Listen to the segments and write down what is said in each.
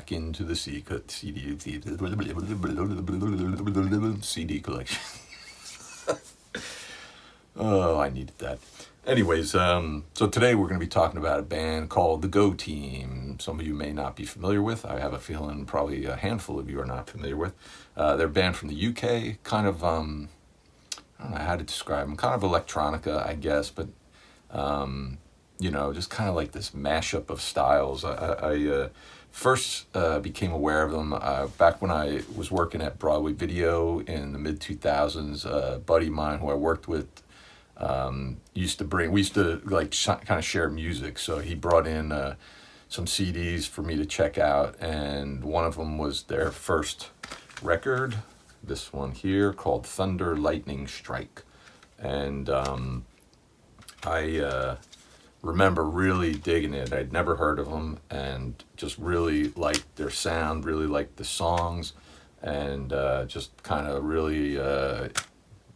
back into the CD collection. Oh, I needed that. Anyways, so today we're going to be talking about a band called the Go Team. Some of you may not be familiar with. I have a feeling probably a handful of you are not familiar with. They're a band from the UK, kind of, I don't know how to describe them, kind of electronica, I guess, but, just kind of like this mashup of styles. I first became aware of them back when I was working at Broadway Video in the mid-2000s. A buddy of mine who I worked with we used to like kind of share music, so he brought in some CDs for me to check out, and one of them was their first record, this one here called Thunder Lightning Strike. And I remember really digging it. I'd never heard of them and just really liked their sound, really liked the songs, and just kind of really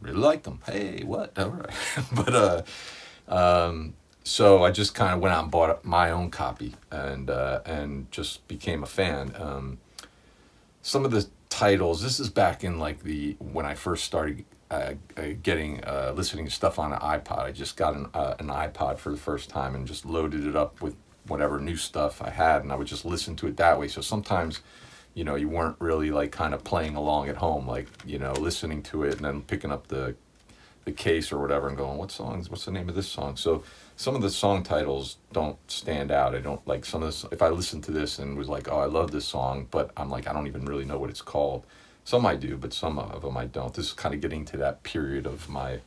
liked them. Hey, what? All right. But so I just kind of went out and bought my own copy and just became a fan. Some of the titles, this is back in like when I first started listening to stuff on an iPod. I just got an iPod for the first time and just loaded it up with whatever new stuff I had, and I would just listen to it that way. So sometimes, you weren't really like kind of playing along at home, like, listening to it and then picking up the case or whatever and going, what's the name of this song? So some of the song titles don't stand out. I don't like some of this. If I listened to this and was like, oh, I love this song, but I'm like, I don't even really know what it's called. Some I do, but some of them I don't. This is kind of getting to that period of my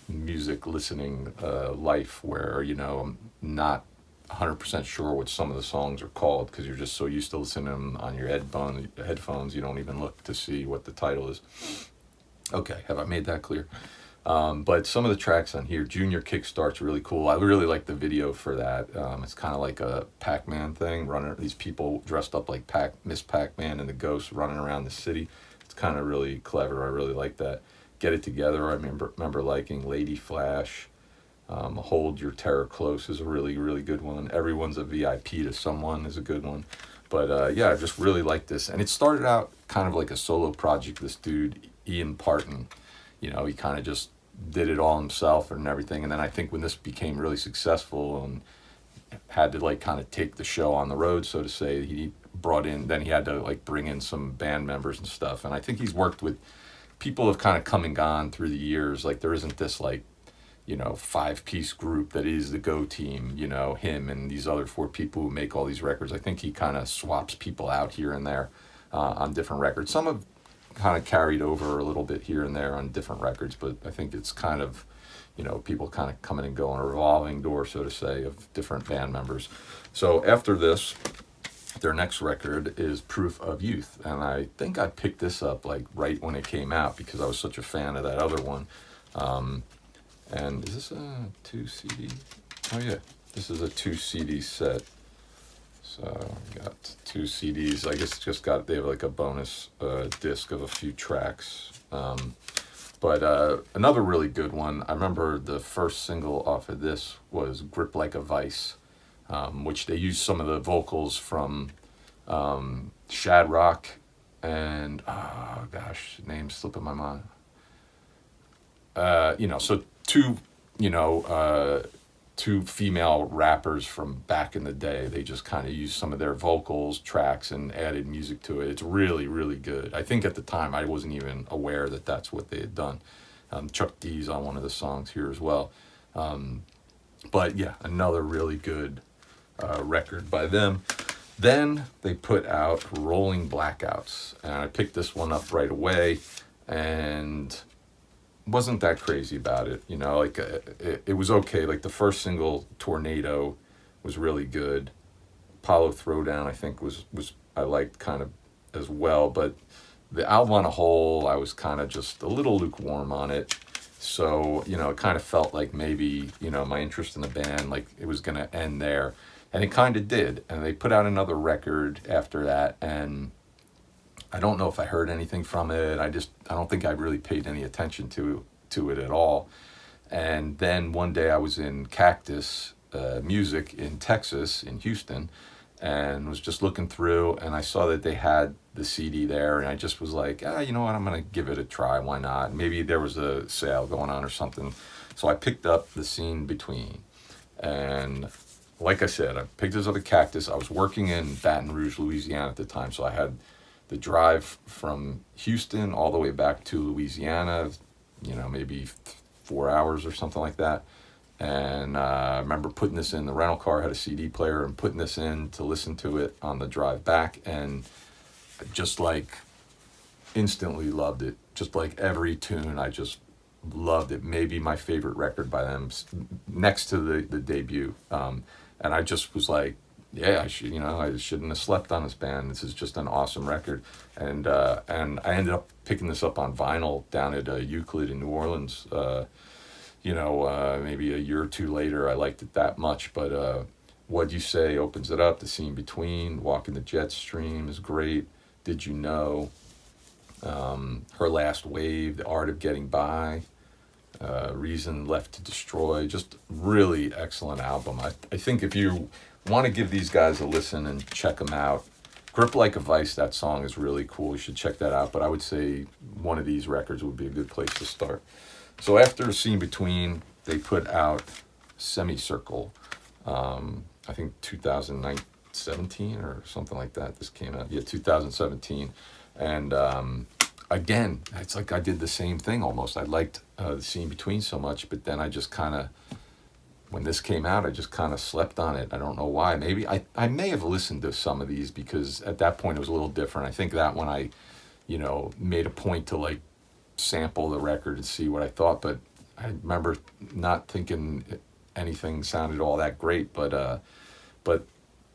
music listening life where, I'm not 100% sure what some of the songs are called because you're just so used to listening to them on your headphones, you don't even look to see what the title is. Okay, have I made that clear? But some of the tracks on here, Junior Kickstart's really cool. I really like the video for that. It's kind of like a Pac-Man thing, running these people dressed up like Miss Pac-Man and the ghosts running around the city. It's kind of really clever. I really like that. Get It Together, I remember liking. Lady Flash, Hold Your Terror Close is a really, really good one. Everyone's a VIP to Someone is a good one. But I just really like this. And it started out kind of like a solo project. This dude, Ian Parton, he kind of just did it all himself and everything. And then I think when this became really successful and had to like kind of take the show on the road, so to say, he had to like bring in some band members and stuff. And I think he's worked with people who have kind of come and gone through the years. Like there isn't this like, 5-piece group that is the Go Team, him and these other 4 people who make all these records. I think he kind of swaps people out here and there on different records. Some have kind of carried over a little bit here and there on different records, but I think it's kind of, people kind of coming and going, a revolving door, so to say, of different band members. So after this, their next record is Proof of Youth, and I think I picked this up like right when it came out because I was such a fan of that other one. And is this a 2 CD? Oh yeah, this is a 2 CD set. So we got 2 CDs. I guess they have like a bonus disc of a few tracks. But another really good one, I remember the first single off of this was Grip Like a Vice, which they used some of the vocals from Shad Rock and, oh gosh, name's slipping my mind. So two female rappers from back in the day. They just kind of used some of their vocals, tracks, and added music to it. It's really, really good. I think at the time I wasn't even aware that that's what they had done. Chuck D's on one of the songs here as well. But yeah, another really good record by them. Then they put out Rolling Blackouts, and I picked this one up right away and wasn't that crazy about it. It was okay. Like the first single, Tornado, was really good. Apollo Throwdown, I think, was I liked kind of as well, but the album on a whole, I was kind of just a little lukewarm on it. So, it kind of felt like maybe, my interest in the band, like it was going to end there. And it kind of did. And they put out another record after that, and I don't know if I heard anything from it. I don't think I really paid any attention to it at all. And then one day I was in Cactus Music in Texas, in Houston, and was just looking through, and I saw that they had the CD there, and I just was like, you know what, I'm gonna give it a try. Why not? Maybe there was a sale going on or something. So I picked up The Scene Between, and like I said, I picked this up at Cactus. I was working in Baton Rouge, Louisiana at the time, so I had the drive from Houston all the way back to Louisiana, you know, maybe 4 hours or something like that. And I remember putting this in the rental car, had a CD player, and putting this in to listen to it on the drive back, and just like instantly loved it. Just like every tune, I just loved it. Maybe my favorite record by them, next to the debut. And I just was like, yeah, I shouldn't have slept on this band. This is just an awesome record. And I ended up picking this up on vinyl down at Euclid in New Orleans. Maybe a year or two later. I liked it that much. But What'd You Say opens it up. The Scene Between, Walking the Jet Stream is great. Did You Know? Her Last Wave, The Art of Getting By, Reason Left to Destroy. Just really excellent album. I think if you want to give these guys a listen and check them out, Grip Like a Vice, that song is really cool. You should check that out. But I would say one of these records would be a good place to start. So after Scene Between, they put out Semicircle. I think 2017 or something like that. This came out. Yeah, 2017. And again, it's like I did the same thing almost. I liked The Scene Between so much, but then I just kind of, when this came out, I just kind of slept on it. I don't know why. Maybe I may have listened to some of these because at that point it was a little different. I think that when I, made a point to like sample the record and see what I thought, but I remember not thinking anything sounded all that great. But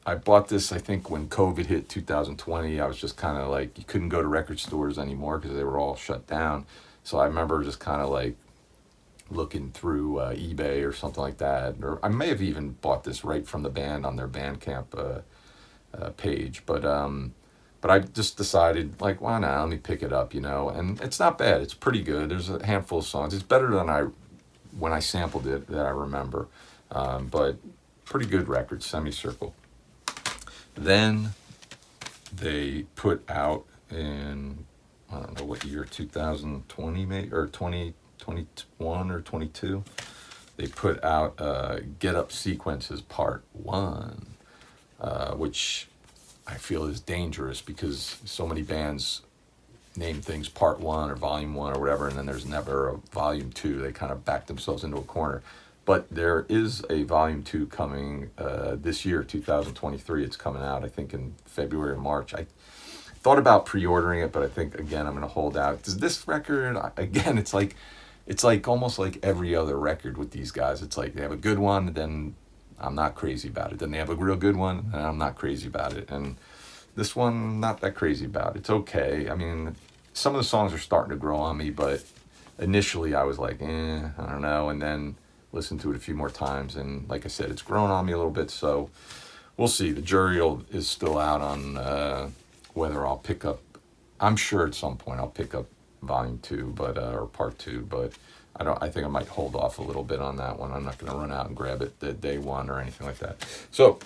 I bought this, I think, when COVID hit 2020. I was just kind of like, you couldn't go to record stores anymore because they were all shut down. So I remember just kind of like looking through eBay or something like that. Or I may have even bought this right from the band on their Bandcamp page. But I just decided, like, why not? Let me pick it up, And it's not bad. It's pretty good. There's a handful of songs. It's better than when I sampled it that I remember. But pretty good record, Semicircle. Then they put out in, I don't know what year, 2020 maybe, or 2021 or 22, they put out Get Up Sequences Part 1, which I feel is dangerous because so many bands name things Part 1 or Volume 1 or whatever, and then there's never a Volume 2. They kind of back themselves into a corner. But there is a Volume 2 coming this year, 2023. It's coming out, I think, in February or March. I thought about pre-ordering it, but I think, again, I'm going to hold out. Because this record, again, it's like almost like every other record with these guys. It's like they have a good one, then I'm not crazy about it. Then they have a real good one, and I'm not crazy about it. And this one, not that crazy about. It's okay. I mean, some of the songs are starting to grow on me, but initially I was like, I don't know. And then listened to it a few more times, and like I said, it's grown on me a little bit, so we'll see. The jury is still out on whether I'll pick up. I'm sure at some point I'll pick up Volume 2, but or Part 2, but I think I might hold off a little bit on that one. I'm not going to run out and grab it the day one or anything like that. So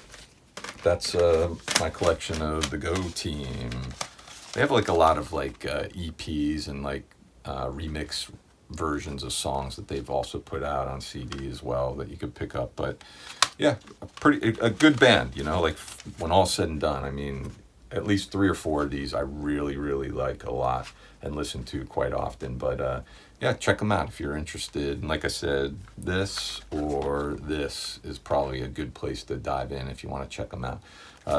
that's my collection of the Go Team. They have like a lot of like EPs and like remix versions of songs that they've also put out on CD as well that you could pick up. But yeah, a good band, like when all's said and done. I mean, at least 3 or 4 of these I really, really like a lot and listen to quite often. But yeah, check them out if you're interested. And like I said, this or this is probably a good place to dive in if you want to check them out.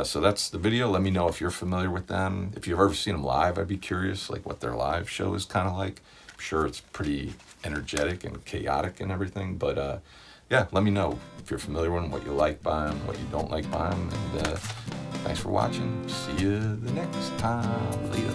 So that's the video. Let me know if you're familiar with them. If you've ever seen them live, I'd be curious, like what their live show is kind of like. I'm sure it's pretty energetic and chaotic and everything. But yeah, let me know if you're familiar with them, what you like by them, what you don't like by them. And thanks for watching. See you the next time. Later.